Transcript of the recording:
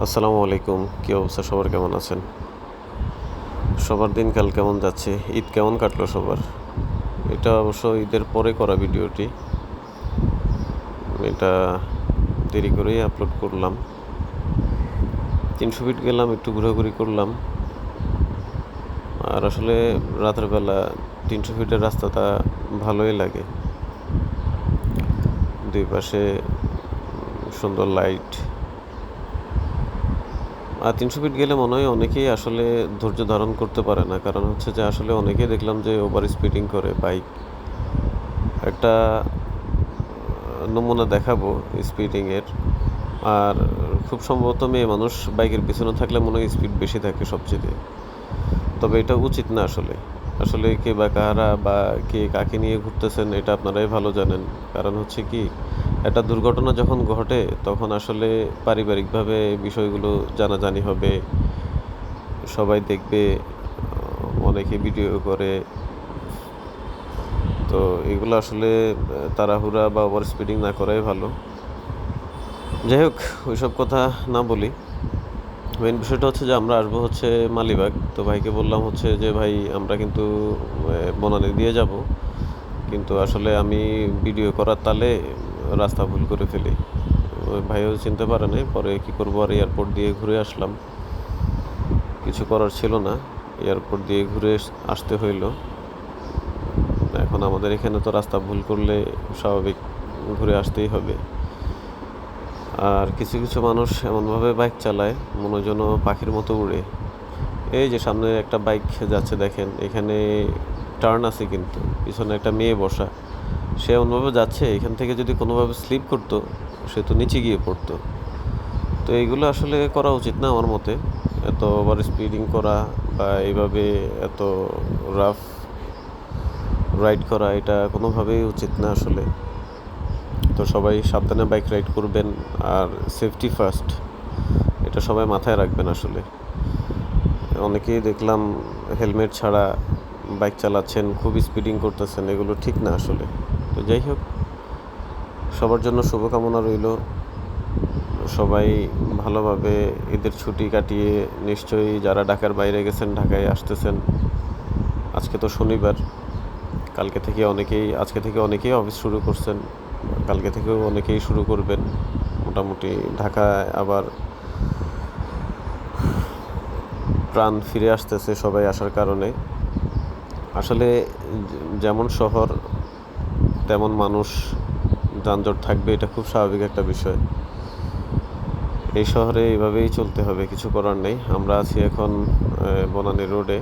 আসসালামু আলাইকুম। কী অবস্থা, সবার কেমন আছেন? সবার দিনকাল কেমন যাচ্ছে? ঈদ কেমন কাটলো সবার? এটা অবশ্য ঈদের পরে করা ভিডিওটি। এটা দেরি করেই আপলোড করলাম। 300 ফিট গেলাম, একটু ঘোরাঘুরি করলাম। আর আসলে রাতের বেলা 300 ফিটের রাস্তাটা ভালোই লাগে। দুই পাশে সুন্দর লাইট। আর 300 ফিট গেলে মনে হয় অনেকেই আসলে ধৈর্য ধারণ করতে পারে না। কারণ হচ্ছে যে আসলে অনেকেই দেখলাম যে ওভার স্পিডিং করে বাইক। একটা নমুনা দেখাবো স্পিডিংয়ের। আর খুব সম্ভবত মেয়ে মানুষ বাইকের পিছনে থাকলে মনে হয় স্পিড বেশি থাকে সবচেয়ে। তবে এটা উচিত না আসলে। আসলে কে বা কাহারা বা কে কাকে নিয়ে ঘুরতেছেন এটা আপনারাই ভালো জানেন। কারণ হচ্ছে কি, একটা দুর্ঘটনা যখন ঘটে তখন আসলে পারিবারিকভাবে বিষয়গুলো জানাজানি হবে। সবাই দেখবে, অনেকে ভিডিও করে। তো এগুলো আসলে তাড়াহুড়া বা ওভার স্পিডিং না করাই ভালো। যাই হোক, ওইসব কথা না বলি। মেইন বিষয়টা হচ্ছে যে আমরা আসবো হচ্ছে মালিবাগ। তো ভাইকে বললাম হচ্ছে যে, ভাই আমরা কিন্তু বনানী দিয়ে যাব। কিন্তু আসলে আমি ভিডিও করার তালে রাস্তা ভুল করে ফেলি। ওই ভাইও চিনতে পারে নাই। পরে কী করবো, আর এয়ারপোর্ট দিয়ে ঘুরে আসলাম। কিছু করার ছিল না, এয়ারপোর্ট দিয়ে ঘুরে আসতে হইলো। এখন আমাদের এখানে তো রাস্তা ভুল করলে স্বাভাবিক ঘুরে আসতেই হবে। আর কিছু কিছু মানুষ এমনভাবে বাইক চালায় মনে হয় যেন পাখির মতো উড়ে। এই যে সামনে একটা বাইক যাচ্ছে দেখেন, এখানে টার্ন আছে কিন্তু পিছনে একটা মেয়ে বসা। সে এমনভাবে যাচ্ছে, এখান থেকে যদি কোনোভাবে স্লিপ করতো সে তো নিচে গিয়ে পড়তো। তো এইগুলো আসলে করা উচিত না আমার মতে। এত ওভার স্পিডিং করা বা এইভাবে এত রাফ রাইড করা, এটা কোনোভাবেই উচিত না আসলে। তো সবাই সাবধানে বাইক রাইড করবেন। আর সেফটি ফার্স্ট, এটা সবাই মাথায় রাখবেন আসলে। অনেকেই দেখলাম হেলমেট ছাড়া বাইক চালাচ্ছেন, খুব স্পিডিং করতেছেন, এগুলো ঠিক না আসলে। তো যাই হোক, সবার জন্য শুভকামনা রইল। সবাই ভালোভাবে ঈদের ছুটি কাটিয়ে নিশ্চয়ই যারা ঢাকার বাইরে গেছেন ঢাকায় আসতেছেন। আজকে তো শনিবার, আজকে থেকে অনেকেই অফিস শুরু করছেন। কালকে থেকেও অনেকেই শুরু করবেন। মোটামুটি ঢাকায় আবার প্রাণ ফিরে আসতেছে সবাই আসার কারণে। আসলে যেমন শহর তেমন মানুষ, যানজট থাকবে, এটা খুব স্বাভাবিক একটা বিষয়। এই শহরে এইভাবেই চলতে হবে, কিছু করার নেই। আমরা আছি এখন বনানী রোডে।